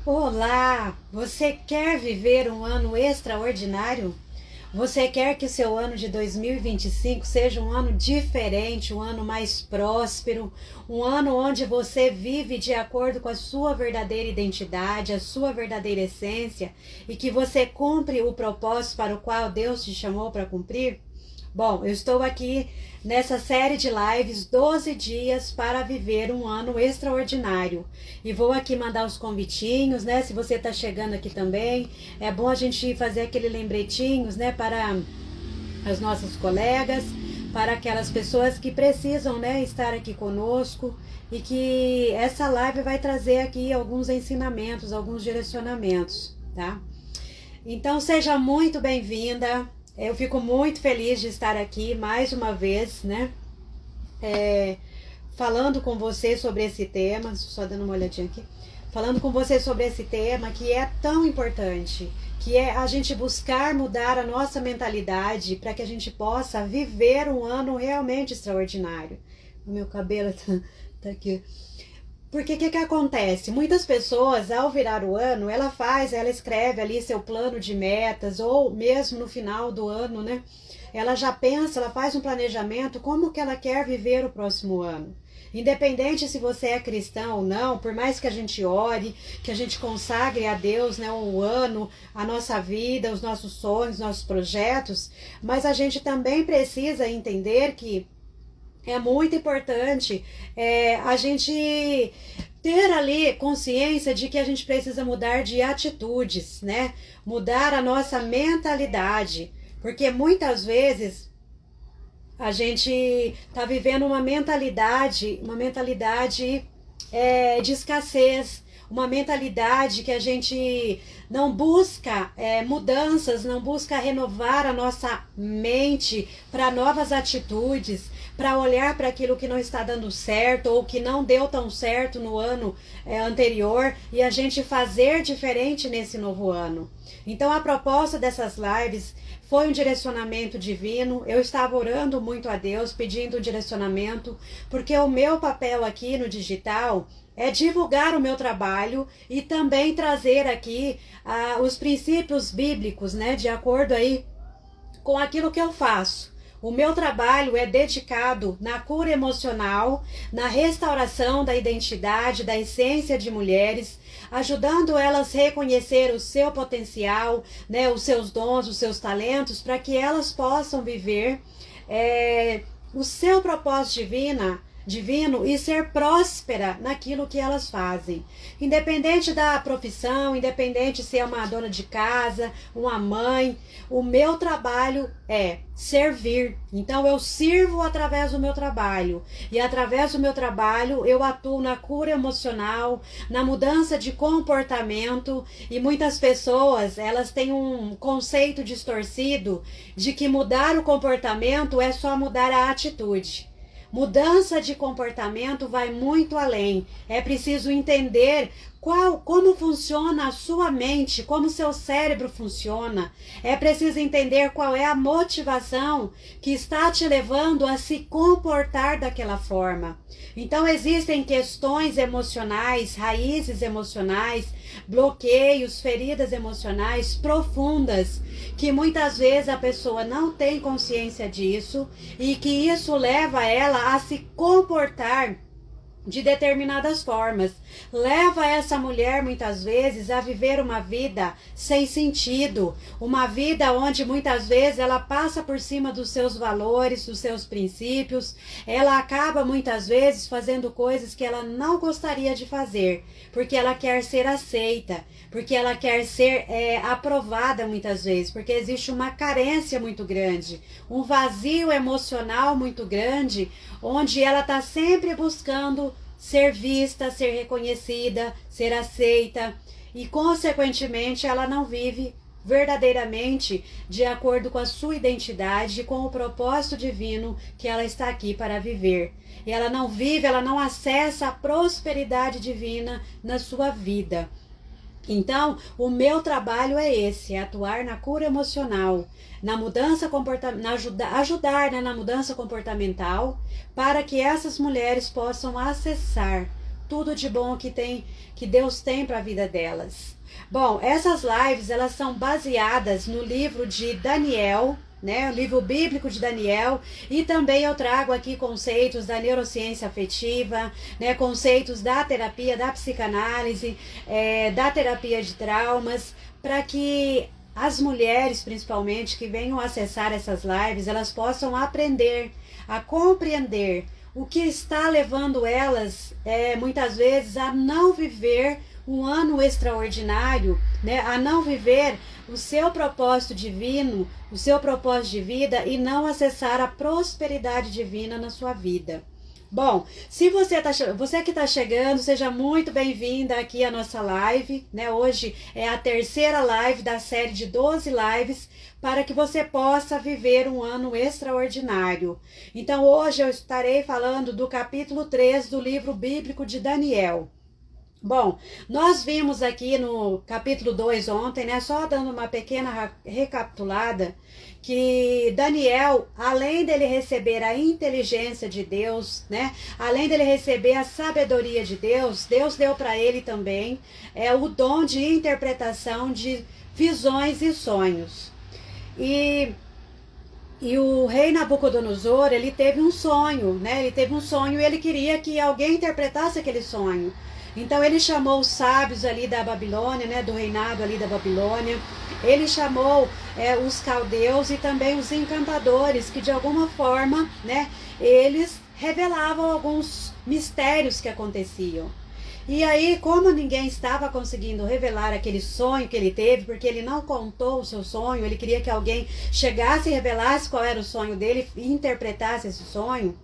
Olá! Você quer viver um ano extraordinário? Você quer que o seu ano de 2025 seja um ano diferente, um ano mais próspero, um ano onde você vive de acordo com a sua verdadeira identidade, a sua verdadeira essência e que você cumpre o propósito para o qual Deus te chamou para cumprir? Bom, eu estou aqui nessa série de lives 12 dias para viver um ano extraordinário. E vou aqui mandar os convitinhos, né? Se você está chegando aqui também, é bom a gente fazer aquele lembretinhos, né? Para as nossas colegas, para aquelas pessoas que precisam, né? Estar aqui conosco e que essa live vai trazer aqui alguns ensinamentos, alguns direcionamentos, tá? Então seja muito bem-vinda. Eu fico muito feliz de estar aqui mais uma vez, né? Falando com você sobre esse tema, só dando uma olhadinha aqui, falando com você sobre esse tema que é tão importante, que é a gente buscar mudar a nossa mentalidade para que a gente possa viver um ano realmente extraordinário. O meu cabelo tá aqui. Porque o que acontece? Muitas pessoas, ao virar o ano, ela escreve ali seu plano de metas, ou mesmo no final do ano, né? Ela já pensa, ela faz um planejamento, como que ela quer viver o próximo ano. Independente se você é cristão ou não, por mais que a gente ore, que a gente consagre a Deus, né, o ano, a nossa vida, os nossos sonhos, os nossos projetos, mas a gente também precisa entender que é muito importante a gente ter ali consciência de que a gente precisa mudar de atitudes, né? Mudar a nossa mentalidade, porque muitas vezes a gente está vivendo uma mentalidade de escassez, uma mentalidade que a gente não busca mudanças, não busca renovar a nossa mente para novas atitudes, para olhar para aquilo que não está dando certo ou que não deu tão certo no ano anterior e a gente fazer diferente nesse novo ano. Então a proposta dessas lives foi um direcionamento divino. Eu estava orando muito a Deus, pedindo um direcionamento, porque o meu papel aqui no digital é divulgar o meu trabalho e também trazer aqui os princípios bíblicos, né, de acordo aí com aquilo que eu faço. O meu trabalho é dedicado na cura emocional, na restauração da identidade, da essência de mulheres, ajudando elas a reconhecer o seu potencial, né, os seus dons, os seus talentos, para que elas possam viver o seu propósito divino e ser próspera naquilo que elas fazem. Independente da profissão, independente se é uma dona de casa, uma mãe, o meu trabalho é servir. Então eu sirvo através do meu trabalho. E através do meu trabalho eu atuo na cura emocional, na mudança de comportamento. E muitas pessoas, elas têm um conceito distorcido de que mudar o comportamento é só mudar a atitude. Mudança de comportamento vai muito além. É preciso entender como funciona a sua mente, como seu cérebro funciona. É preciso entender qual é a motivação que está te levando a se comportar daquela forma. Então existem questões emocionais, raízes emocionais, bloqueios, feridas emocionais profundas, que muitas vezes a pessoa não tem consciência disso e que isso leva ela a se comportar de determinadas formas. Leva essa mulher muitas vezes a viver uma vida sem sentido, uma vida onde muitas vezes ela passa por cima dos seus valores, dos seus princípios, ela acaba muitas vezes fazendo coisas que ela não gostaria de fazer, porque ela quer ser aceita, porque ela quer ser aprovada muitas vezes, porque existe uma carência muito grande, um vazio emocional muito grande, onde ela está sempre buscando ser vista, ser reconhecida, ser aceita e, consequentemente, ela não vive verdadeiramente de acordo com a sua identidade e com o propósito divino que ela está aqui para viver. E ela não vive, ela não acessa a prosperidade divina na sua vida. Então, o meu trabalho é esse, é atuar na cura emocional, na mudança comportamental, ajudar, né, na mudança comportamental, para que essas mulheres possam acessar tudo de bom que Deus tem para a vida delas. Bom, essas lives, elas são baseadas no livro de Daniel, né, o livro bíblico de Daniel, e também eu trago aqui conceitos da neurociência afetiva, né, conceitos da terapia, da psicanálise, da terapia de traumas, para que as mulheres, principalmente, que venham acessar essas lives, elas possam aprender a compreender o que está levando elas, muitas vezes, a não viver um ano extraordinário, né, a não viver o seu propósito divino, o seu propósito de vida e não acessar a prosperidade divina na sua vida. Bom, se você que está chegando, seja muito bem-vinda aqui à nossa live, né? Hoje é a terceira live da série de 12 lives para que você possa viver um ano extraordinário. Então hoje eu estarei falando do capítulo 3 do livro bíblico de Daniel. Bom, nós vimos aqui no capítulo 2 ontem, né, só dando uma pequena recapitulada, que Daniel, além dele receber a inteligência de Deus, né, além dele receber a sabedoria de Deus, Deus deu para ele também o dom de interpretação de visões e sonhos. E o rei Nabucodonosor, ele teve um sonho, né, e ele queria que alguém interpretasse aquele sonho. Então ele chamou os sábios ali da Babilônia, né, do reinado ali da Babilônia. Ele chamou os caldeus e também os encantadores, que de alguma forma, né, eles revelavam alguns mistérios que aconteciam. E aí, como ninguém estava conseguindo revelar aquele sonho que ele teve, porque ele não contou o seu sonho, ele queria que alguém chegasse e revelasse qual era o sonho dele e interpretasse esse sonho,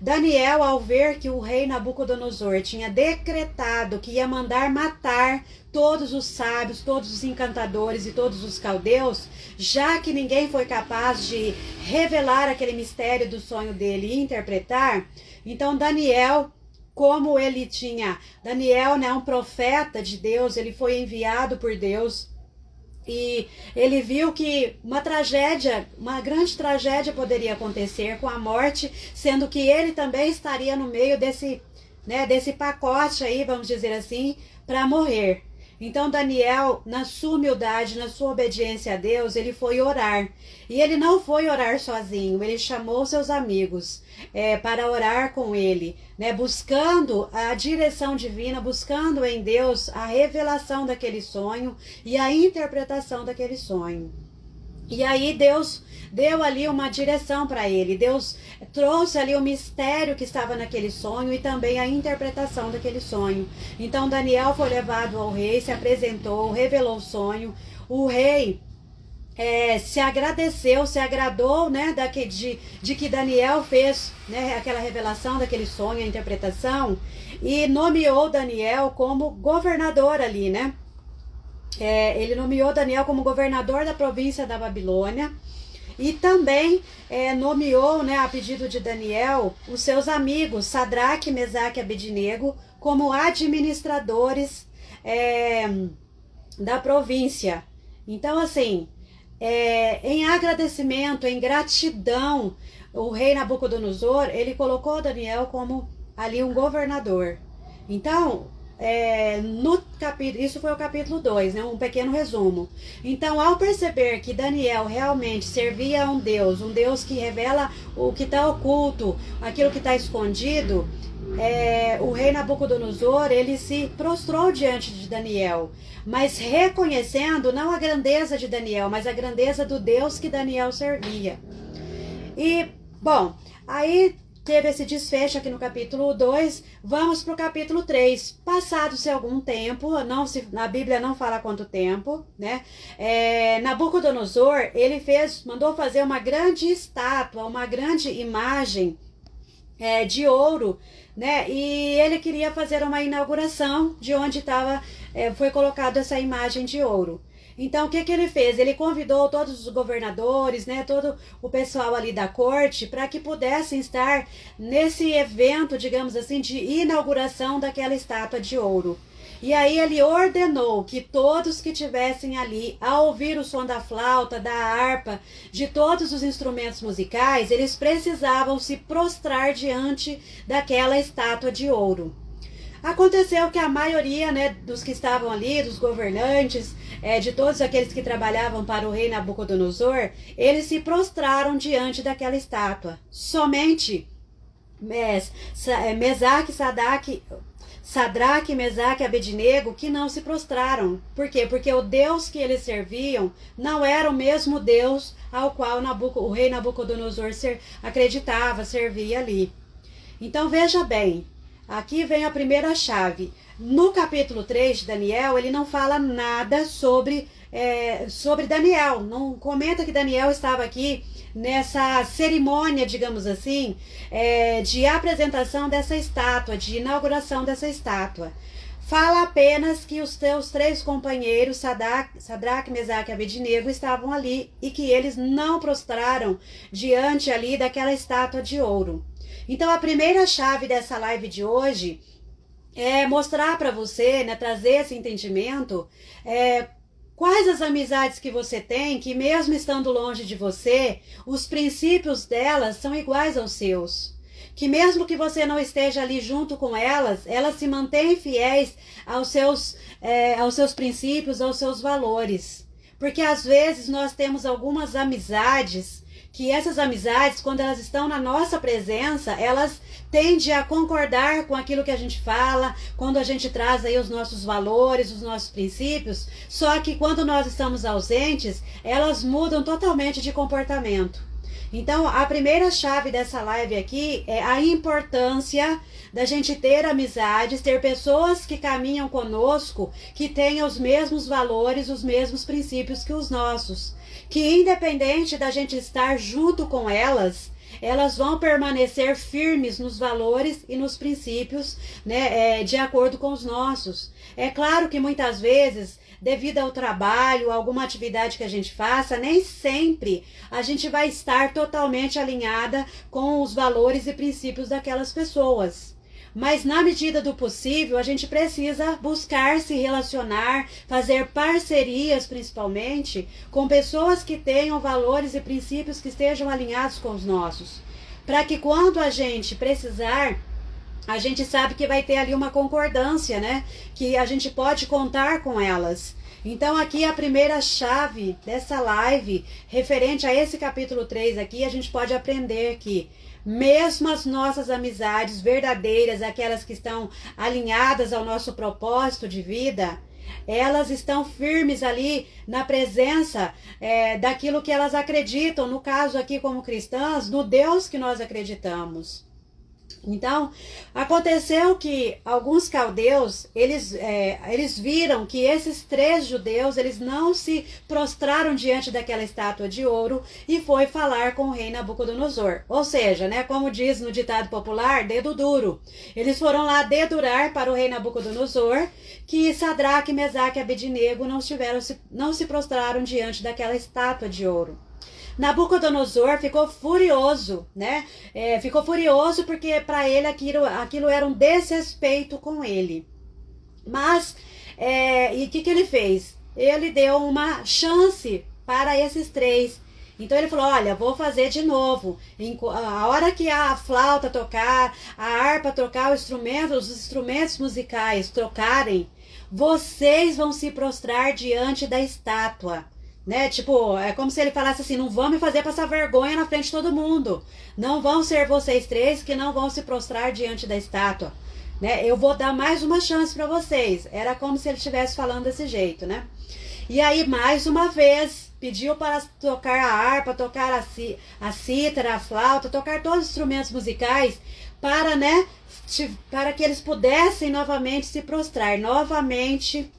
Daniel, ao ver que o rei Nabucodonosor tinha decretado que ia mandar matar todos os sábios, todos os encantadores e todos os caldeus, já que ninguém foi capaz de revelar aquele mistério do sonho dele e interpretar, então Daniel, como ele tinha, Daniel, né, um profeta de Deus, ele foi enviado por Deus, e ele viu que uma grande tragédia poderia acontecer com a morte, sendo que ele também estaria no meio desse pacote aí, vamos dizer assim, para morrer. Então Daniel, na sua humildade, na sua obediência a Deus, ele foi orar. E ele não foi orar sozinho, ele chamou seus amigos para orar com ele, né, buscando a direção divina, buscando em Deus a revelação daquele sonho e a interpretação daquele sonho. E aí Deus deu ali uma direção para ele, Deus trouxe ali o mistério que estava naquele sonho e também a interpretação daquele sonho. Então Daniel foi levado ao rei, se apresentou, revelou o sonho, o rei se agradou, né, de que Daniel fez, né, aquela revelação daquele sonho, a interpretação, e nomeou Daniel como governador ali, né? Ele nomeou Daniel como governador da província da Babilônia e também nomeou, né, a pedido de Daniel, os seus amigos Sadraque, Mesaque e Abednego como administradores da província. Então, assim, em agradecimento, em gratidão, o rei Nabucodonosor, ele colocou Daniel como ali um governador. Então, isso foi o capítulo 2, né, um pequeno resumo. Então, ao perceber que Daniel realmente servia a um Deus que revela o que está oculto, aquilo que está escondido, o rei Nabucodonosor, ele se prostrou diante de Daniel, mas reconhecendo não a grandeza de Daniel, mas a grandeza do Deus que Daniel servia. E, bom, aí teve esse desfecho aqui no capítulo 2, vamos para o capítulo 3. Passado-se algum tempo, a Bíblia não fala quanto tempo, né? Nabucodonosor, ele mandou fazer uma grande estátua, uma grande imagem de ouro, né? E ele queria fazer uma inauguração de onde foi colocada essa imagem de ouro. Então, o que ele fez? Ele convidou todos os governadores, né, todo o pessoal ali da corte, para que pudessem estar nesse evento, digamos assim, de inauguração daquela estátua de ouro. E aí ele ordenou que todos que estivessem ali, ao ouvir o som da flauta, da harpa, de todos os instrumentos musicais, eles precisavam se prostrar diante daquela estátua de ouro. Aconteceu que a maioria, né, dos que estavam ali, dos governantes, de todos aqueles que trabalhavam para o rei Nabucodonosor, eles se prostraram diante daquela estátua. Somente Sadraque, Mesaque e Abednego que não se prostraram. Por quê? Porque o Deus que eles serviam não era o mesmo Deus ao qual o rei Nabucodonosor acreditava, servia ali. Então veja bem, aqui vem a primeira chave. No capítulo 3 de Daniel, ele não fala nada sobre Daniel. Não comenta que Daniel estava aqui nessa cerimônia, digamos assim, de apresentação dessa estátua, de inauguração dessa estátua. Fala apenas que os teus 3 companheiros, Sadraque, Mesaque e Abednego, estavam ali e que eles não prostraram diante ali daquela estátua de ouro. Então a primeira chave dessa live de hoje é mostrar para você, né, trazer esse entendimento, quais as amizades que você tem, que mesmo estando longe de você, os princípios delas são iguais aos seus. Que mesmo que você não esteja ali junto com elas, elas se mantêm fiéis aos seus princípios, aos seus valores. Porque às vezes nós temos algumas amizades, que essas amizades, quando elas estão na nossa presença, elas tendem a concordar com aquilo que a gente fala, quando a gente traz aí os nossos valores, os nossos princípios, só que quando nós estamos ausentes, elas mudam totalmente de comportamento. Então, a primeira chave dessa live aqui é a importância da gente ter amizades, ter pessoas que caminham conosco, que tenham os mesmos valores, os mesmos princípios que os nossos. Que independente da gente estar junto com elas, elas vão permanecer firmes nos valores e nos princípios, né, de acordo com os nossos. É claro que muitas vezes, devido ao trabalho, alguma atividade que a gente faça, nem sempre a gente vai estar totalmente alinhada com os valores e princípios daquelas pessoas. Mas na medida do possível, a gente precisa buscar se relacionar, fazer parcerias principalmente, com pessoas que tenham valores e princípios que estejam alinhados com os nossos. Para que quando a gente precisar, a gente sabe que vai ter ali uma concordância, né? Que a gente pode contar com elas. Então aqui a primeira chave dessa live, referente a esse capítulo 3 aqui, a gente pode aprender que mesmo as nossas amizades verdadeiras, aquelas que estão alinhadas ao nosso propósito de vida, elas estão firmes ali na presença daquilo que elas acreditam, no caso aqui como cristãs, no Deus que nós acreditamos. Então, aconteceu que alguns caldeus, eles viram que esses 3 judeus, eles não se prostraram diante daquela estátua de ouro e foi falar com o rei Nabucodonosor. Ou seja, né, como diz no ditado popular, dedo duro. Eles foram lá dedurar para o rei Nabucodonosor que Sadraque, Mesaque e Abednego não se prostraram diante daquela estátua de ouro. Nabucodonosor ficou furioso, né? Ficou furioso porque para ele aquilo era um desrespeito com ele. Mas, e o que ele fez? Ele deu uma chance para esses 3. Então ele falou, olha, vou fazer de novo. A hora que a flauta tocar, a harpa tocar, os instrumentos musicais tocarem, vocês vão se prostrar diante da estátua. Né? Tipo, é como se ele falasse assim, não vão me fazer passar vergonha na frente de todo mundo. Não vão ser vocês 3 que não vão se prostrar diante da estátua. Né? Eu vou dar mais uma chance para vocês. Era como se ele estivesse falando desse jeito, né? E aí, mais uma vez, pediu para tocar a harpa, tocar a cítara, a flauta, tocar todos os instrumentos musicais para, né, para que eles pudessem novamente se prostrar. Novamente,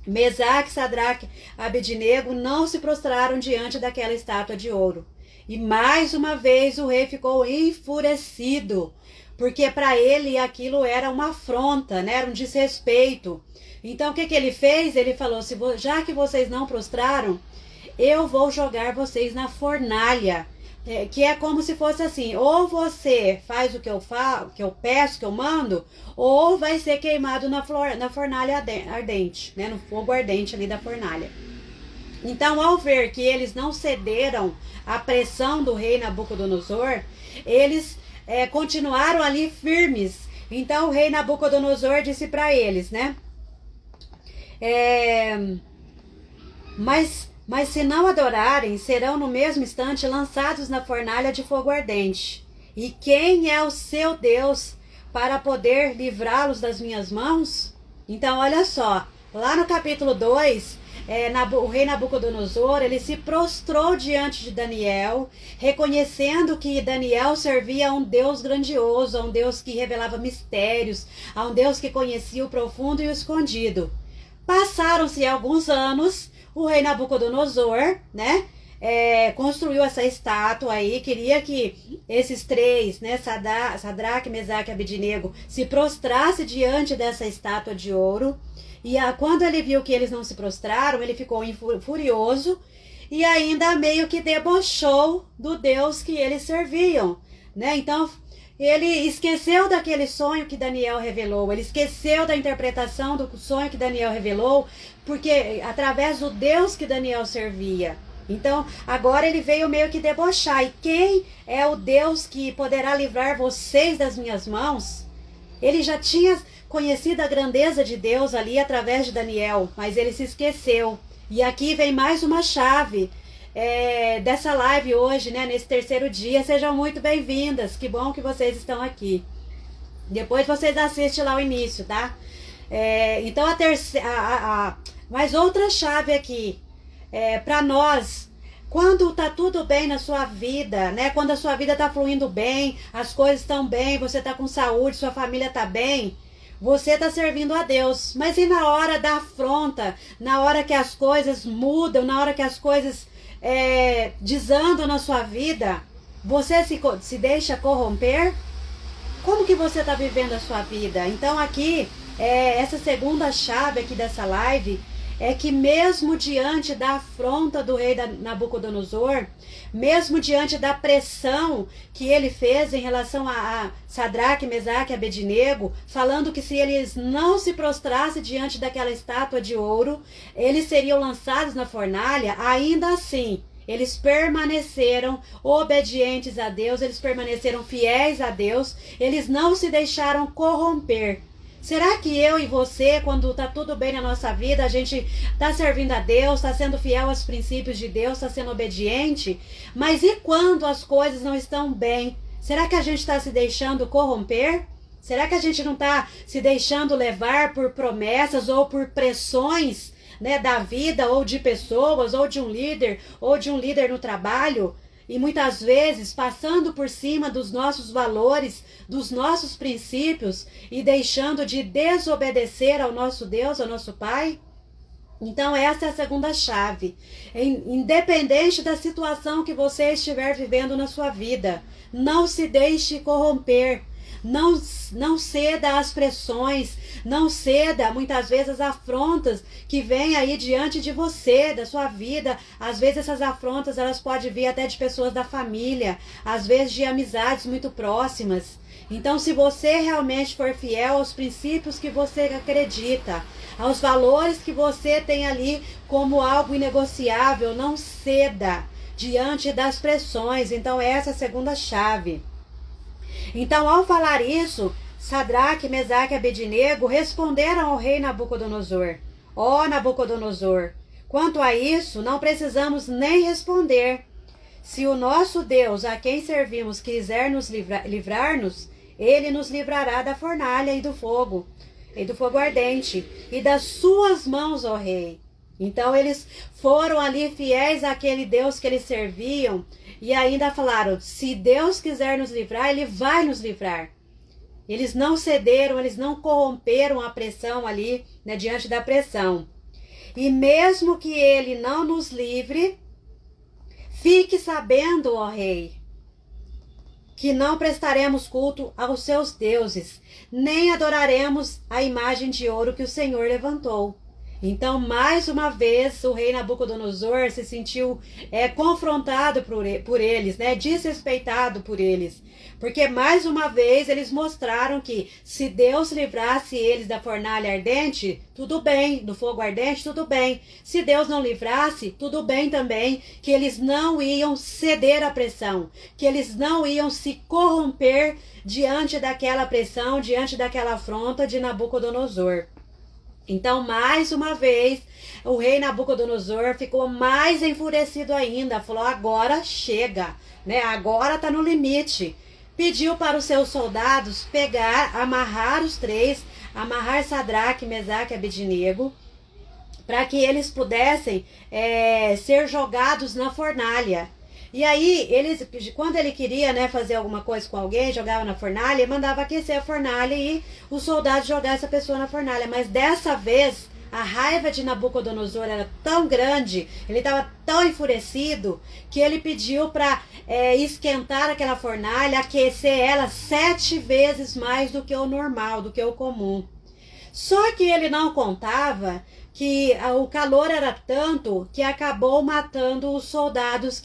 Mesaque, Sadraque, Abednego não se prostraram diante daquela estátua de ouro. E mais uma vez o rei ficou enfurecido, porque para ele aquilo era uma afronta, né? Era um desrespeito. Então o que ele fez? Ele falou, já que vocês não prostraram, eu vou jogar vocês na fornalha. Que é como se fosse assim, ou você faz o que eu peço, que eu mando, ou vai ser queimado na fornalha ardente, né, no fogo ardente ali da fornalha. Então, ao ver que eles não cederam à pressão do rei Nabucodonosor, eles continuaram ali firmes, Então o rei Nabucodonosor disse para eles, né? Mas se não adorarem, serão no mesmo instante lançados na fornalha de fogo ardente. E quem é o seu Deus para poder livrá-los das minhas mãos? Então, olha só, lá no capítulo 2, o rei Nabucodonosor, ele se prostrou diante de Daniel, reconhecendo que Daniel servia a um Deus grandioso, a um Deus que revelava mistérios, a um Deus que conhecia o profundo e o escondido. Passaram-se alguns anos, o rei Nabucodonosor, né, construiu essa estátua aí, queria que esses três, né, Sadraque, Mesaque e Abednego, se prostrasse diante dessa estátua de ouro. E quando ele viu que eles não se prostraram, ele ficou furioso e ainda meio que debochou do Deus que eles serviam, né? Então, ele esqueceu daquele sonho que Daniel revelou, ele esqueceu da interpretação do sonho que Daniel revelou, porque através do Deus que Daniel servia. Então, agora ele veio meio que debochar. E quem é o Deus que poderá livrar vocês das minhas mãos? Ele já tinha conhecido a grandeza de Deus ali através de Daniel, mas ele se esqueceu. E aqui vem mais uma chave dessa live hoje, né, nesse terceiro dia. Sejam muito bem-vindas, que bom que vocês estão aqui. Depois vocês assistem lá o início, tá? Então a terceira, mais outra chave aqui, para nós, quando tá tudo bem na sua vida, né? Quando a sua vida tá fluindo bem, as coisas estão bem, você tá com saúde, sua família tá bem, você está servindo a Deus. Mas e na hora da afronta, na hora que as coisas mudam, na hora que as coisas desandam na sua vida, você se deixa corromper? Como que você está vivendo a sua vida? Então aqui, essa segunda chave aqui dessa live é que mesmo diante da afronta do rei Nabucodonosor, mesmo diante da pressão que ele fez em relação a Sadraque, Mesaque e Abednego, falando que se eles não se prostrassem diante daquela estátua de ouro, eles seriam lançados na fornalha, ainda assim, eles permaneceram obedientes a Deus, eles permaneceram fiéis a Deus, eles não se deixaram corromper. Será que eu e você, quando tá tudo bem na nossa vida, a gente tá servindo a Deus, tá sendo fiel aos princípios de Deus, tá sendo obediente? Mas e quando as coisas não estão bem? Será que a gente está se deixando corromper? Será que a gente não está se deixando levar por promessas ou por pressões, né, da vida ou de pessoas ou de um líder no trabalho? E muitas vezes passando por cima dos nossos valores, dos nossos princípios e deixando de desobedecer ao nosso Deus, ao nosso Pai? Então essa é a segunda chave. Independente da situação que você estiver vivendo na sua vida, não se deixe corromper. Não ceda às pressões, não ceda muitas vezes às afrontas que vêm aí diante de você, da sua vida. Às vezes essas afrontas elas podem vir até de pessoas da família, às vezes de amizades muito próximas. Então, se você realmente for fiel aos princípios que você acredita, aos valores que você tem ali como algo inegociável, não ceda diante das pressões. Então, essa é a segunda chave. Então, ao falar isso, Sadraque, Mesaque e Abednego responderam ao rei Nabucodonosor: Ó Nabucodonosor, quanto a isso, não precisamos nem responder. Se o nosso Deus, a quem servimos, quiser nos livrar-nos, ele nos livrará da fornalha e do fogo ardente, e das suas mãos, ó rei. Então eles foram ali fiéis àquele Deus que eles serviam, e ainda falaram: se Deus quiser nos livrar, ele vai nos livrar. Eles não cederam, eles não corromperam a pressão ali, né, diante da pressão. E mesmo que ele não nos livre, fique sabendo, ó rei, que não prestaremos culto aos seus deuses, nem adoraremos a imagem de ouro que o Senhor levantou. Então, mais uma vez, o rei Nabucodonosor se sentiu confrontado por eles, né? Desrespeitado por eles. Porque, mais uma vez, eles mostraram que se Deus livrasse eles da fornalha ardente, tudo bem, do fogo ardente, tudo bem. Se Deus não livrasse, tudo bem também, que eles não iam ceder à pressão, que eles não iam se corromper diante daquela pressão, diante daquela afronta de Nabucodonosor. Então, mais uma vez, o rei Nabucodonosor ficou mais enfurecido ainda. Falou, agora chega, né? Agora tá no limite. Pediu para os seus soldados amarrar os três, amarrar Sadraque, Mesaque e Abednego, para que eles pudessem ser jogados na fornalha. E aí, quando ele queria, né, fazer alguma coisa com alguém, jogava na fornalha, ele mandava aquecer a fornalha e os soldados jogavam essa pessoa na fornalha. Mas dessa vez, a raiva de Nabucodonosor era tão grande, ele estava tão enfurecido, que ele pediu para esquentar aquela fornalha, aquecer ela 7 vezes mais do que o normal, do que o comum. Só que ele não contava que o calor era tanto que acabou matando os soldados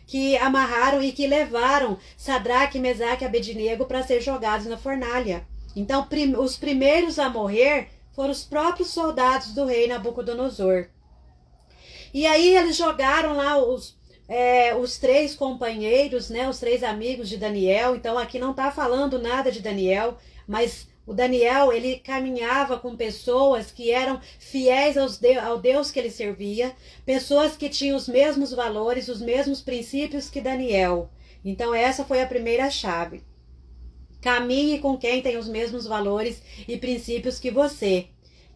que amarraram e que levaram Sadraque, Mesaque e Abednego para ser jogados na fornalha. Então, os primeiros a morrer foram os próprios soldados do rei Nabucodonosor. E aí eles jogaram lá os 3 companheiros, né, os 3 amigos de Daniel. Então, aqui não está falando nada de Daniel, mas o Daniel, ele caminhava com pessoas que eram fiéis ao Deus que ele servia, pessoas que tinham os mesmos valores, os mesmos princípios que Daniel. Então, essa foi a primeira chave. Caminhe com quem tem os mesmos valores e princípios que você.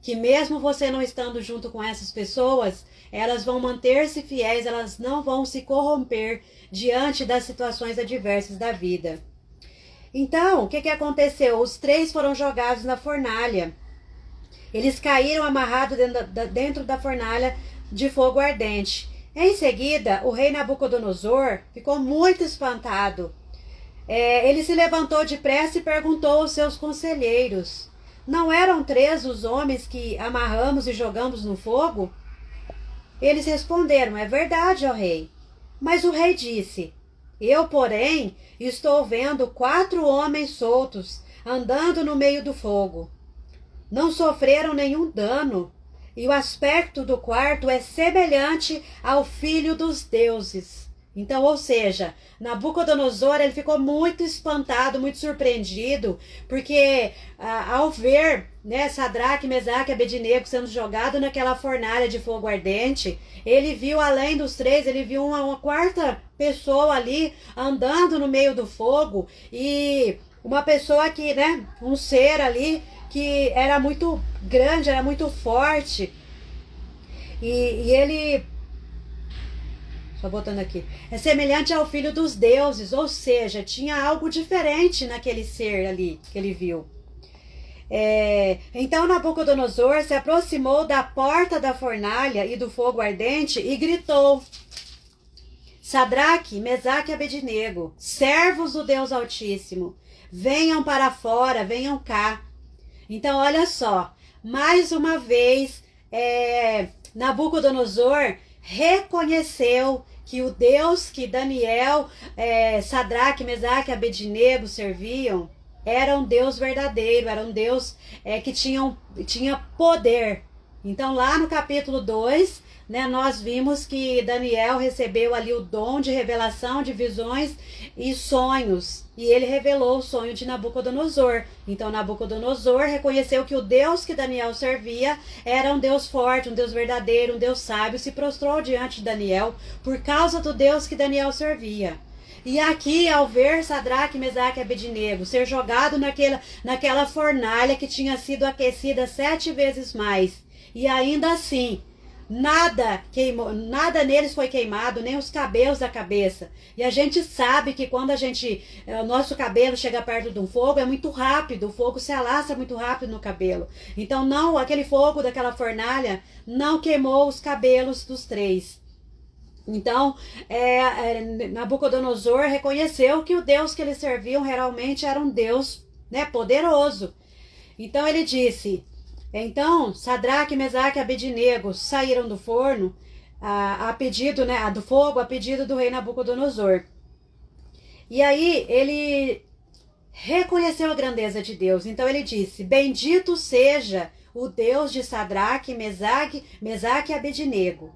Que mesmo você não estando junto com essas pessoas, elas vão manter-se fiéis, elas não vão se corromper diante das situações adversas da vida. Então, o que aconteceu? Os 3 foram jogados na fornalha. Eles caíram amarrados dentro da fornalha de fogo ardente. Em seguida, o rei Nabucodonosor ficou muito espantado. Ele se levantou depressa e perguntou aos seus conselheiros: não eram 3 os homens que amarramos e jogamos no fogo? Eles responderam: é verdade, ó rei. Mas o rei disse: eu, porém, estou vendo 4 homens soltos, andando no meio do fogo. Não sofreram nenhum dano, e o aspecto do quarto é semelhante ao filho dos deuses. Então, ou seja, Nabucodonosor, ele ficou muito espantado, muito surpreendido, porque ao ver, né, Sadraque, Mesaque e Abednego sendo jogado naquela fornalha de fogo ardente, ele viu, além dos 3, ele viu uma 4ª pessoa ali andando no meio do fogo, e uma pessoa que, né, um ser ali que era muito grande, era muito forte, e ele... Só botando aqui. É semelhante ao filho dos deuses, ou seja, tinha algo diferente naquele ser ali que ele viu. Então Nabucodonosor se aproximou da porta da fornalha e do fogo ardente e gritou: Sadraque, Mesaque e Abednego, servos do Deus Altíssimo, venham para fora, venham cá. Então, olha só, mais uma vez, Nabucodonosor reconheceu que o Deus que Daniel, Sadraque, Mesaque e Abednego serviam era um Deus verdadeiro, era um Deus que tinha poder. Então, lá no capítulo 2, né, nós vimos que Daniel recebeu ali o dom de revelação de visões e sonhos, e ele revelou o sonho de Nabucodonosor. Então Nabucodonosor reconheceu que o Deus que Daniel servia era um Deus forte, um Deus verdadeiro, um Deus sábio, se prostrou diante de Daniel por causa do Deus que Daniel servia. E aqui, ao ver Sadraque, Mesaque e Abednego ser jogado naquela fornalha que tinha sido aquecida 7 vezes mais, e ainda assim nada nada neles foi queimado, nem os cabelos da cabeça. E a gente sabe que quando o nosso cabelo chega perto de um fogo, é muito rápido, o fogo se alastra muito rápido no cabelo. Então não, aquele fogo daquela fornalha não queimou os cabelos dos 3. Então, Nabucodonosor reconheceu que o Deus que eles serviam realmente era um Deus, né, poderoso. Então ele disse: Então, Sadraque, Mesaque e Abednego saíram do forno a pedido, né, do fogo, a pedido do rei Nabucodonosor. E aí ele reconheceu a grandeza de Deus. Então ele disse: bendito seja o Deus de Sadraque, Mesaque e Abednego,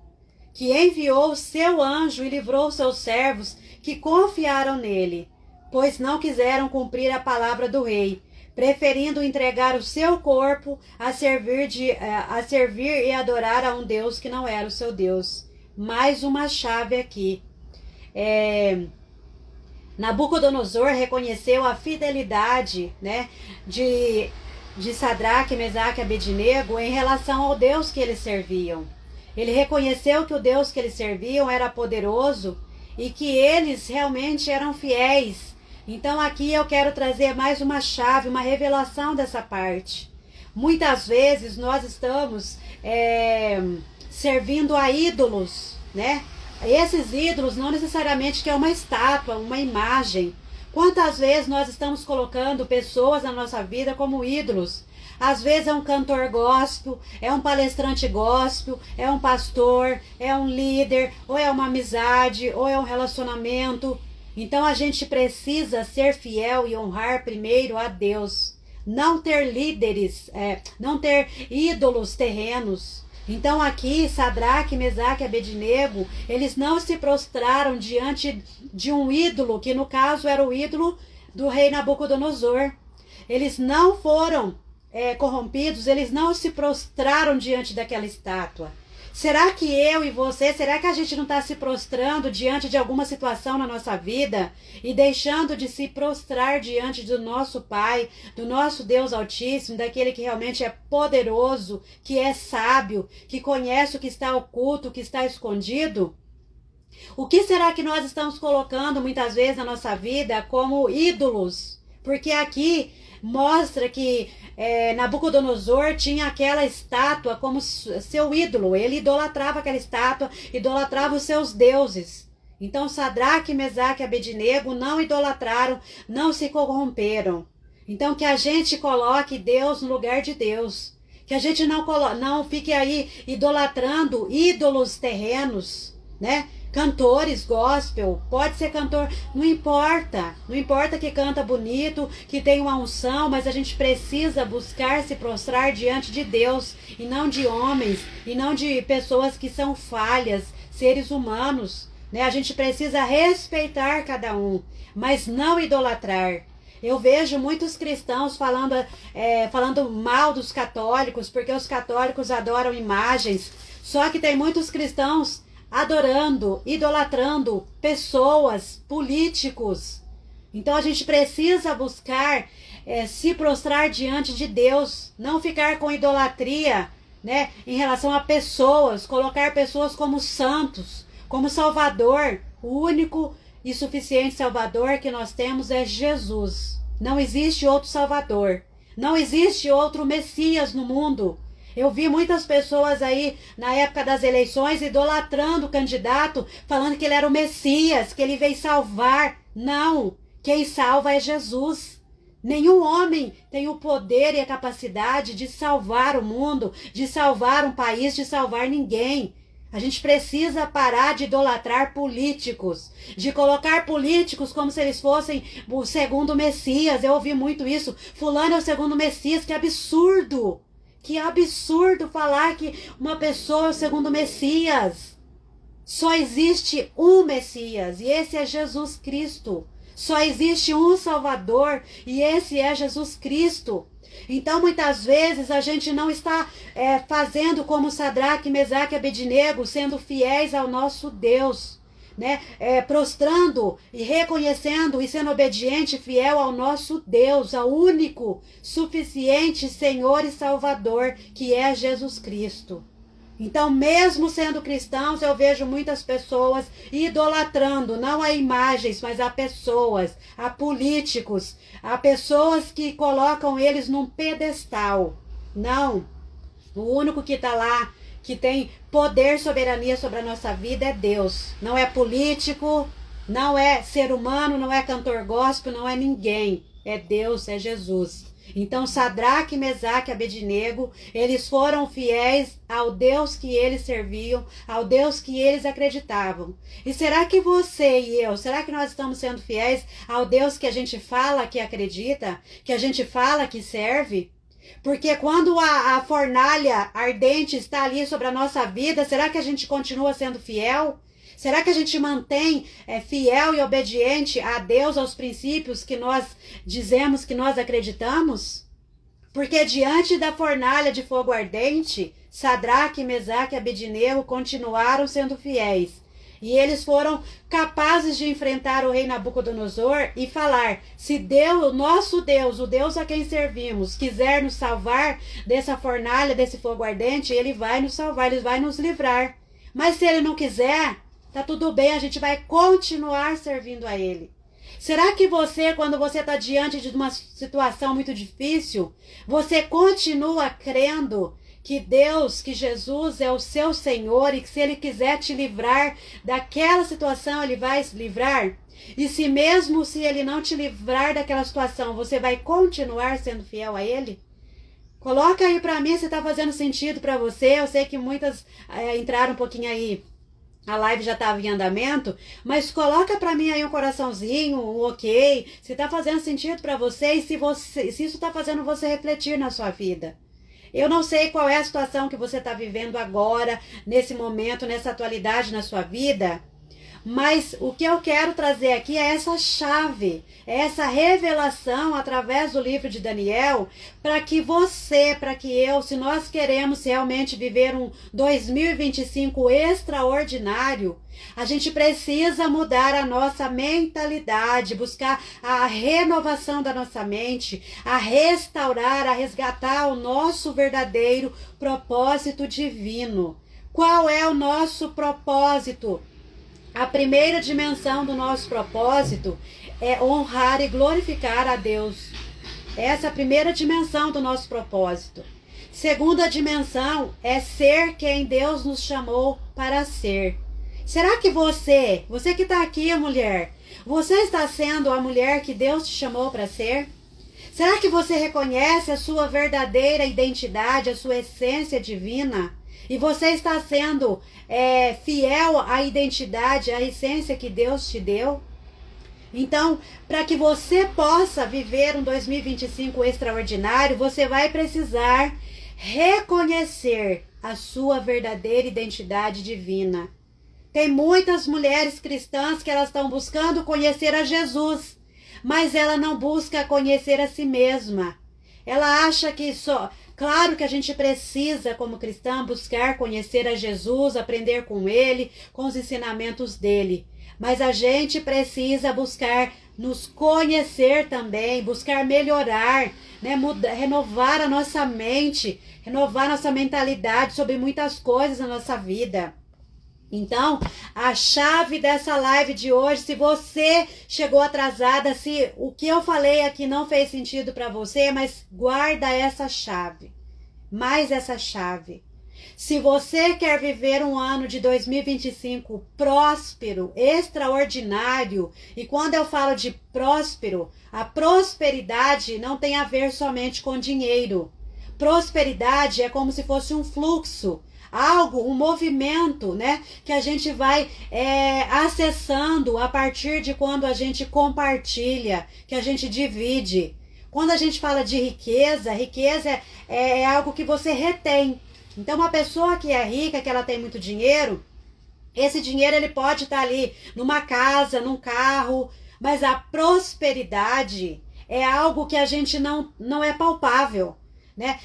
que enviou o seu anjo e livrou seus servos que confiaram nele, pois não quiseram cumprir a palavra do rei, preferindo entregar o seu corpo a servir e adorar a um Deus que não era o seu Deus. Mais uma chave aqui. Nabucodonosor reconheceu a fidelidade, né, de Sadraque, Mesaque e Abednego em relação ao Deus que eles serviam. Ele reconheceu que o Deus que eles serviam era poderoso e que eles realmente eram fiéis. Então aqui eu quero trazer mais uma chave, uma revelação dessa parte. Muitas vezes nós estamos servindo a ídolos, né? Esses ídolos não necessariamente que é uma estátua, uma imagem. Quantas vezes nós estamos colocando pessoas na nossa vida como ídolos? Às vezes é um cantor gospel, é um palestrante gospel, é um pastor, é um líder, ou é uma amizade, ou é um relacionamento. Então a gente precisa ser fiel e honrar primeiro a Deus. Não ter líderes, não ter ídolos terrenos. Então aqui, Sadraque, Mesaque e Abednego, eles não se prostraram diante de um ídolo, que no caso era o ídolo do rei Nabucodonosor. Eles não foram corrompidos, eles não se prostraram diante daquela estátua. Será que eu e você, será que a gente não está se prostrando diante de alguma situação na nossa vida e deixando de se prostrar diante do nosso Pai, do nosso Deus Altíssimo, daquele que realmente é poderoso, que é sábio, que conhece o que está oculto, o que está escondido? O que será que nós estamos colocando muitas vezes na nossa vida como ídolos? Porque aqui mostra que Nabucodonosor tinha aquela estátua como seu ídolo. Ele idolatrava aquela estátua, idolatrava os seus deuses. Então Sadraque, Mesaque e Abednego não idolatraram, não se corromperam. Então que a gente coloque Deus no lugar de Deus. Que a gente não fique aí idolatrando ídolos terrenos, né? Cantores gospel, pode ser cantor, não importa que canta bonito, que tem uma unção, mas a gente precisa buscar se prostrar diante de Deus, e não de homens, e não de pessoas que são falhas, seres humanos, né? A gente precisa respeitar cada um, mas não idolatrar. Eu vejo muitos cristãos falando mal dos católicos, porque os católicos adoram imagens, só que tem muitos cristãos adorando, idolatrando pessoas, políticos. Então a gente precisa buscar se prostrar diante de Deus, não ficar com idolatria, né, em relação a pessoas, colocar pessoas como santos, como Salvador. O único e suficiente Salvador que nós temos é Jesus. Não existe outro Salvador, não existe outro Messias no mundo. Eu vi muitas pessoas aí, na época das eleições, idolatrando o candidato, falando que ele era o Messias, que ele veio salvar. Não, quem salva é Jesus. Nenhum homem tem o poder e a capacidade de salvar o mundo, de salvar um país, de salvar ninguém. A gente precisa parar de idolatrar políticos, de colocar políticos como se eles fossem o segundo Messias. Eu ouvi muito isso. Fulano é o segundo Messias, que absurdo! Que absurdo falar que uma pessoa é o segundo Messias. Só existe um Messias e esse é Jesus Cristo. Só existe um Salvador e esse é Jesus Cristo. Então muitas vezes a gente não está fazendo como Sadraque, Mesaque e Abednego, sendo fiéis ao nosso Deus, né? Prostrando e reconhecendo e sendo obediente, fiel ao nosso Deus, ao único, suficiente Senhor e Salvador, que é Jesus Cristo. Então, mesmo sendo cristãos, eu vejo muitas pessoas idolatrando, não a imagens, mas a pessoas, a políticos, a pessoas que colocam eles num pedestal. Não, o único que está lá, que tem poder, soberania sobre a nossa vida é Deus. Não é político, não é ser humano, não é cantor gospel, não é ninguém. É Deus, é Jesus. Então, Sadraque, Mesaque e Abednego, eles foram fiéis ao Deus que eles serviam, ao Deus que eles acreditavam. E será que você e eu, será que nós estamos sendo fiéis ao Deus que a gente fala que acredita, que a gente fala que serve? Porque quando a fornalha ardente está ali sobre a nossa vida, será que a gente continua sendo fiel? Será que a gente mantém fiel e obediente a Deus, aos princípios que nós dizemos que nós acreditamos? Porque diante da fornalha de fogo ardente, Sadraque, Mesaque e Abednego continuaram sendo fiéis. E eles foram capazes de enfrentar o rei Nabucodonosor e falar: se Deus, o nosso Deus, o Deus a quem servimos, quiser nos salvar dessa fornalha, desse fogo ardente, ele vai nos salvar, ele vai nos livrar. Mas se ele não quiser, tá tudo bem, a gente vai continuar servindo a ele. Será que você, quando você está diante de uma situação muito difícil, você continua crendo que Deus, que Jesus é o seu Senhor e que se Ele quiser te livrar daquela situação, Ele vai se livrar? E se mesmo se Ele não te livrar daquela situação, você vai continuar sendo fiel a Ele? Coloca aí para mim se está fazendo sentido para você. Eu sei que muitas entraram um pouquinho aí. A live já estava em andamento, mas coloca para mim aí um coraçãozinho, um ok, se está fazendo sentido para você e se isso está fazendo você refletir na sua vida. Eu não sei qual é a situação que você está vivendo agora, nesse momento, nessa atualidade na sua vida, mas o que eu quero trazer aqui é essa chave, essa revelação através do livro de Daniel, para que você, para que eu, se nós queremos realmente viver um 2025 extraordinário, a gente precisa mudar a nossa mentalidade, buscar a renovação da nossa mente, a restaurar, a resgatar o nosso verdadeiro propósito divino. Qual é o nosso propósito? A primeira dimensão do nosso propósito é honrar e glorificar a Deus. Essa é a primeira dimensão do nosso propósito. Segunda dimensão é ser quem Deus nos chamou para ser. Será que você que está aqui, mulher, você está sendo a mulher que Deus te chamou para ser? Será que você reconhece a sua verdadeira identidade, a sua essência divina? E você está sendo fiel à identidade, à essência que Deus te deu? Então, para que você possa viver um 2025 extraordinário, você vai precisar reconhecer a sua verdadeira identidade divina. Tem muitas mulheres cristãs que elas estão buscando conhecer a Jesus, mas ela não busca conhecer a si mesma. Ela acha que só... Claro que a gente precisa, como cristã, buscar conhecer a Jesus, aprender com Ele, com os ensinamentos dele. Mas a gente precisa buscar nos conhecer também, buscar melhorar, né? Renovar a nossa mente, renovar nossa mentalidade sobre muitas coisas na nossa vida. Então, a chave dessa live de hoje, se você chegou atrasada, se o que eu falei aqui não fez sentido para você, mas guarda essa chave, mais essa chave. Se você quer viver um ano de 2025 próspero, extraordinário, e quando eu falo de próspero, a prosperidade não tem a ver somente com dinheiro. Prosperidade é como se fosse um fluxo, algo, um movimento, né, que a gente vai acessando a partir de quando a gente compartilha, que a gente divide. Quando a gente fala de riqueza, riqueza é algo que você retém. Então, uma pessoa que é rica, que ela tem muito dinheiro, esse dinheiro ele pode estar ali numa casa, num carro, mas a prosperidade é algo que a gente não é palpável. Né?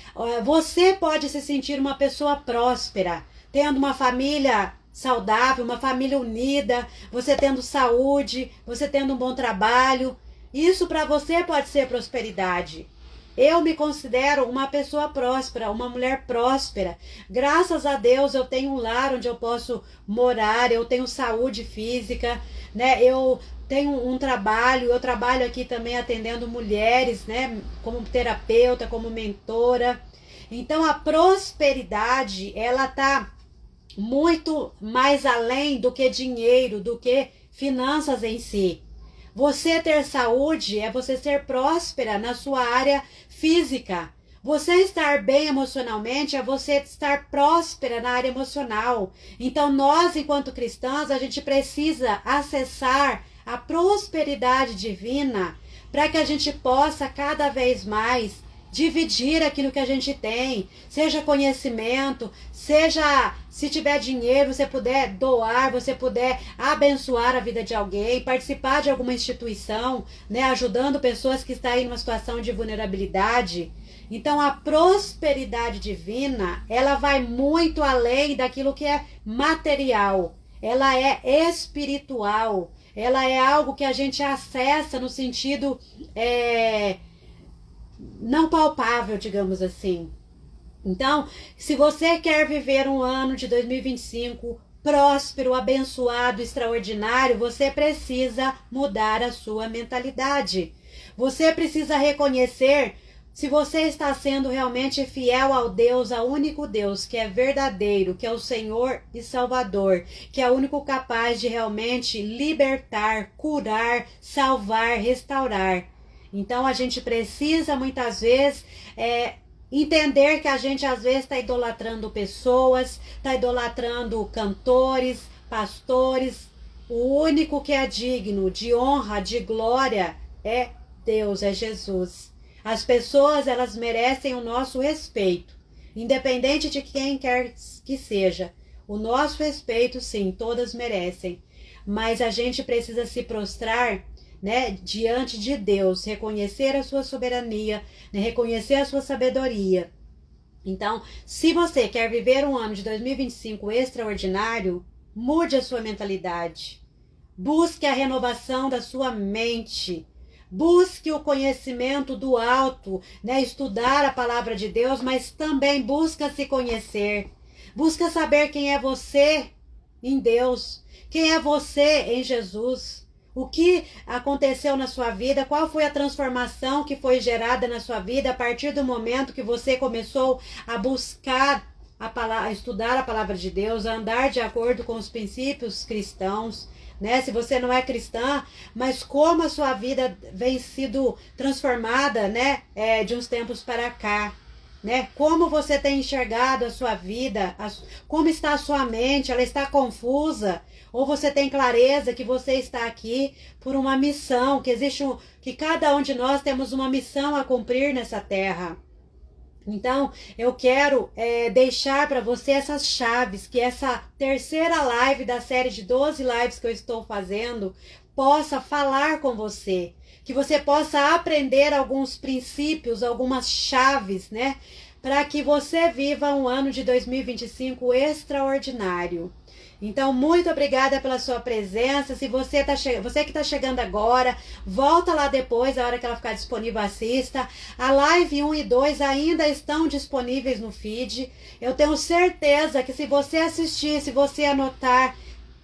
Você pode se sentir uma pessoa próspera, tendo uma família saudável, uma família unida, você tendo saúde, você tendo um bom trabalho. Isso para você pode ser prosperidade. Eu me considero uma pessoa próspera, uma mulher próspera. Graças a Deus eu tenho um lar onde eu posso morar, eu tenho saúde física, né? Eu tenho um trabalho, eu trabalho aqui também atendendo mulheres, né? Como terapeuta, como mentora. Então a prosperidade, ela tá muito mais além do que dinheiro, do que finanças em si. Você ter saúde é você ser próspera na sua área física. Você estar bem emocionalmente é você estar próspera na área emocional. Então, nós, enquanto cristãs, a gente precisa acessar a prosperidade divina para que a gente possa cada vez mais dividir aquilo que a gente tem, seja conhecimento, seja, se tiver dinheiro, você puder doar, você puder abençoar a vida de alguém, participar de alguma instituição, né, ajudando pessoas que estão em uma situação de vulnerabilidade. Então, a prosperidade divina, ela vai muito além daquilo que é material. Ela é espiritual. Ela é algo que a gente acessa no sentido não palpável, digamos assim. Então, se você quer viver um ano de 2025 próspero, abençoado, extraordinário, você precisa mudar a sua mentalidade. Você precisa reconhecer se você está sendo realmente fiel ao Deus, ao único Deus que é verdadeiro, que é o Senhor e Salvador, que é o único capaz de realmente libertar, curar, salvar, restaurar. Então a gente precisa muitas vezes entender que a gente às vezes está idolatrando pessoas, está idolatrando cantores, pastores. O único que é digno de honra, de glória é Deus, é Jesus. As pessoas, elas merecem o nosso respeito, independente de quem quer que seja. O nosso respeito, sim, todas merecem. Mas a gente precisa se prostrar, né, diante de Deus, reconhecer a sua soberania, né, reconhecer a sua sabedoria. Então, se você quer viver um ano de 2025 extraordinário, mude a sua mentalidade. Busque a renovação da sua mente. Busque o conhecimento do alto, né? Estudar a palavra de Deus, mas também busca se conhecer. Busca saber quem é você em Deus, quem é você em Jesus. O que aconteceu na sua vida, qual foi a transformação que foi gerada na sua vida a partir do momento que você começou a buscar a palavra, a estudar a palavra de Deus, a andar de acordo com os princípios cristãos. Né? Se você não é cristã, mas como a sua vida vem sido transformada, né? De uns tempos para cá, né? Como você tem enxergado a sua vida, como está a sua mente, ela está confusa, ou você tem clareza que você está aqui por uma missão, que que cada um de nós temos uma missão a cumprir nessa terra. Então, eu quero deixar para você essas chaves, que essa terceira live da série de 12 lives que eu estou fazendo possa falar com você, que você possa aprender alguns princípios, algumas chaves, né? Para que você viva um ano de 2025 extraordinário. Então, muito obrigada pela sua presença. Se você que está chegando agora, volta lá depois, a hora que ela ficar disponível, assista. A live 1 e 2 ainda estão disponíveis no feed. Eu tenho certeza que se você assistir, se você anotar,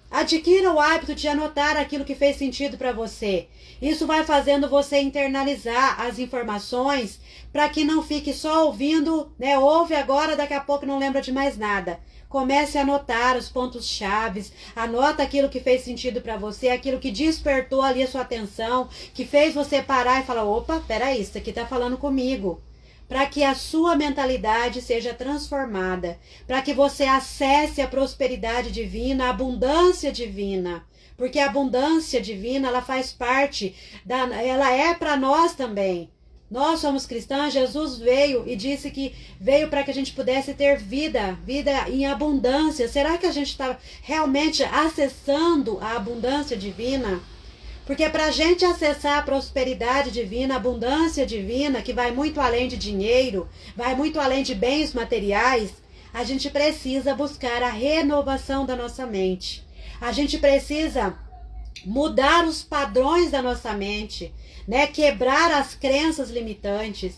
adquira o hábito de anotar aquilo que fez sentido para você. Isso vai fazendo você internalizar as informações para que não fique só ouvindo, né? Ouve agora, daqui a pouco não lembra de mais nada. Comece a anotar os pontos chaves, anota aquilo que fez sentido para você, aquilo que despertou ali a sua atenção, que fez você parar e falar, opa, peraí, isso aqui tá falando comigo. Para que a sua mentalidade seja transformada, para que você acesse a prosperidade divina, a abundância divina. Porque a abundância divina, ela faz parte, ela é para nós também. Nós somos cristãs, Jesus veio e disse que veio para que a gente pudesse ter vida em abundância. Será que a gente está realmente acessando a abundância divina? Porque para a gente acessar a prosperidade divina, a abundância divina, que vai muito além de dinheiro, vai muito além de bens materiais, a gente precisa buscar a renovação da nossa mente. A gente precisa mudar os padrões da nossa mente, né? Quebrar as crenças limitantes,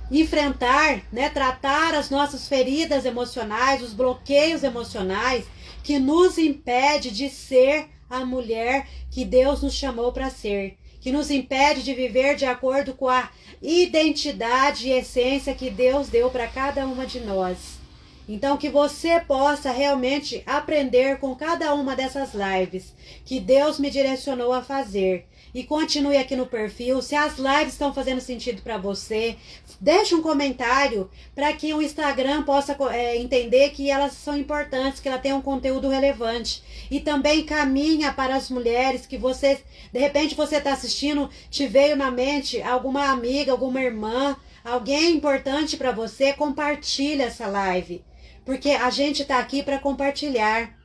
enfrentar, né? Tratar as nossas feridas emocionais, os bloqueios emocionais que nos impede de ser a mulher que Deus nos chamou para ser, que nos impede de viver de acordo com a identidade e essência que Deus deu para cada uma de nós. Então, que você possa realmente aprender com cada uma dessas lives que Deus me direcionou a fazer. E continue aqui no perfil. Se as lives estão fazendo sentido para você, deixe um comentário para que o Instagram possa entender que elas são importantes, que ela tem um conteúdo relevante. E também caminha para as mulheres que você, de repente você está assistindo, te veio na mente alguma amiga, alguma irmã, alguém importante para você, compartilha essa live. Porque a gente está aqui para compartilhar.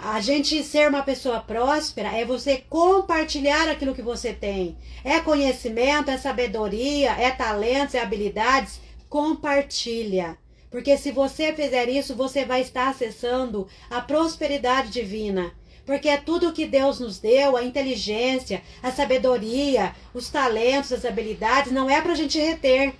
A gente ser uma pessoa próspera é você compartilhar aquilo que você tem. É conhecimento, é sabedoria, é talentos, é habilidades. Compartilha. Porque se você fizer isso, você vai estar acessando a prosperidade divina. Porque é tudo que Deus nos deu, a inteligência, a sabedoria, os talentos, as habilidades, não é para a gente reter.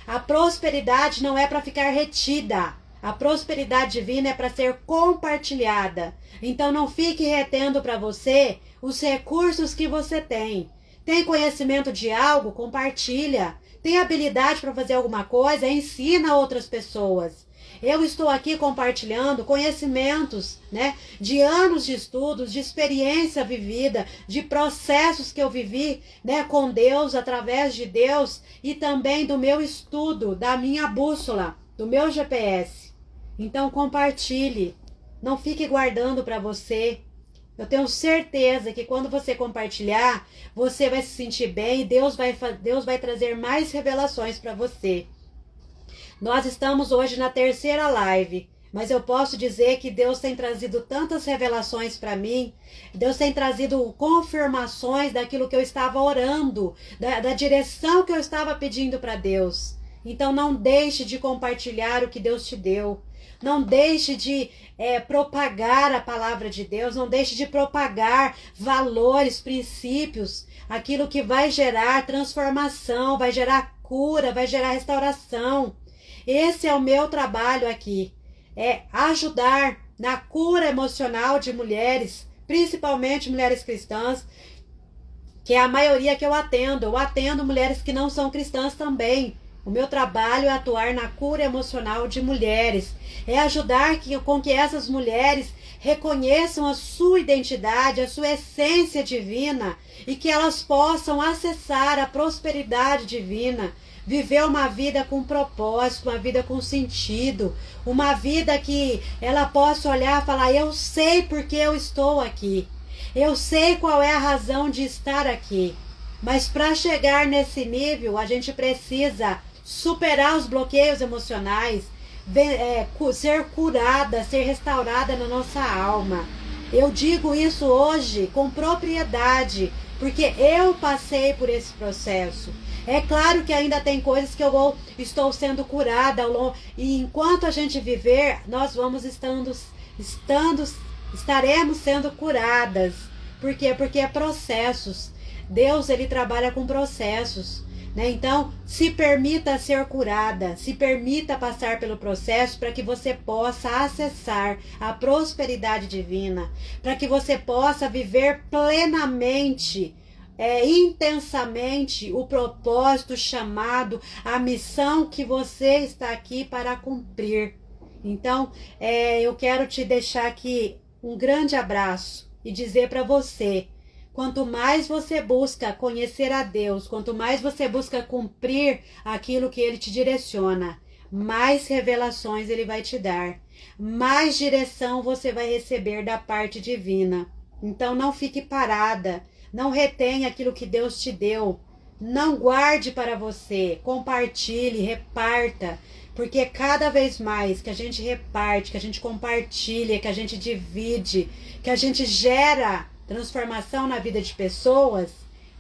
A prosperidade não é para ficar retida. A prosperidade divina é para ser compartilhada. Então não fique retendo para você os recursos que você tem. Tem conhecimento de algo? Compartilha. Tem habilidade para fazer alguma coisa? Ensina outras pessoas. Eu estou aqui compartilhando conhecimentos, né, de anos de estudos, de experiência vivida, de processos que eu vivi, né, com Deus, através de Deus, e também do meu estudo, da minha bússola, do meu GPS. Então compartilhe, não fique guardando para você. Eu tenho certeza que quando você compartilhar, você vai se sentir bem e Deus vai trazer mais revelações para você. Nós estamos hoje na 3ª live, mas eu posso dizer que Deus tem trazido tantas revelações para mim, Deus tem trazido confirmações daquilo que eu estava orando, da direção que eu estava pedindo para Deus. Então não deixe de compartilhar o que Deus te deu. Não deixe de propagar a palavra de Deus, não deixe de propagar valores, princípios, aquilo que vai gerar transformação, vai gerar cura, vai gerar restauração. Esse é o meu trabalho aqui, é ajudar na cura emocional de mulheres, principalmente mulheres cristãs, que é a maioria que eu atendo. Eu atendo mulheres que não são cristãs também. O meu trabalho é atuar na cura emocional de mulheres, é ajudar com que essas mulheres reconheçam a sua identidade, a sua essência divina e que elas possam acessar a prosperidade divina, viver uma vida com propósito, uma vida com sentido, uma vida que ela possa olhar e falar: eu sei porque eu estou aqui, eu sei qual é a razão de estar aqui. Mas para chegar nesse nível, a gente precisa superar os bloqueios emocionais, ser curada, ser restaurada na nossa alma. Eu digo isso hoje com propriedade, porque eu passei por esse processo. É claro que ainda tem coisas que estou sendo curada e enquanto a gente viver, nós vamos estaremos sendo curadas. Por quê? Porque é processos. Deus, ele trabalha com processos, né? Então, se permita ser curada, se permita passar pelo processo para que você possa acessar a prosperidade divina, para que você possa viver plenamente, intensamente o propósito, chamado, a missão que você está aqui para cumprir. Então, eu quero te deixar aqui um grande abraço e dizer para você: quanto mais você busca conhecer a Deus, quanto mais você busca cumprir aquilo que Ele te direciona, mais revelações Ele vai te dar, mais direção você vai receber da parte divina. Então não fique parada, não retenha aquilo que Deus te deu, não guarde para você, compartilhe, reparta, porque cada vez mais que a gente reparte, que a gente compartilha, que a gente divide, que a gente gera transformação na vida de pessoas,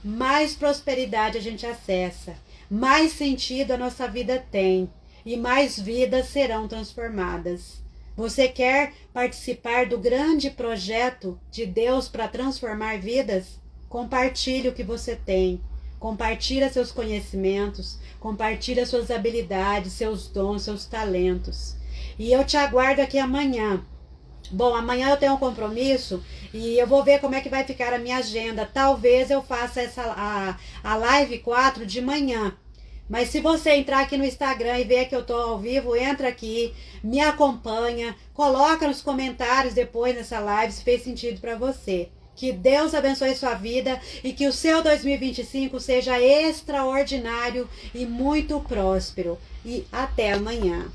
mais prosperidade a gente acessa, mais sentido a nossa vida tem e mais vidas serão transformadas. Você quer participar do grande projeto de Deus para transformar vidas? Compartilhe o que você tem, compartilhe seus conhecimentos, compartilhe suas habilidades, seus dons, seus talentos. E eu te aguardo aqui amanhã. Bom, amanhã eu tenho um compromisso e eu vou ver como é que vai ficar a minha agenda. Talvez eu faça a live 4 de manhã, Mas se você entrar aqui no Instagram e ver que eu tô ao vivo, entra aqui, me acompanha, coloca nos comentários depois nessa live se fez sentido para você. Que Deus abençoe sua vida e que o seu 2025 seja extraordinário e muito próspero. E até amanhã.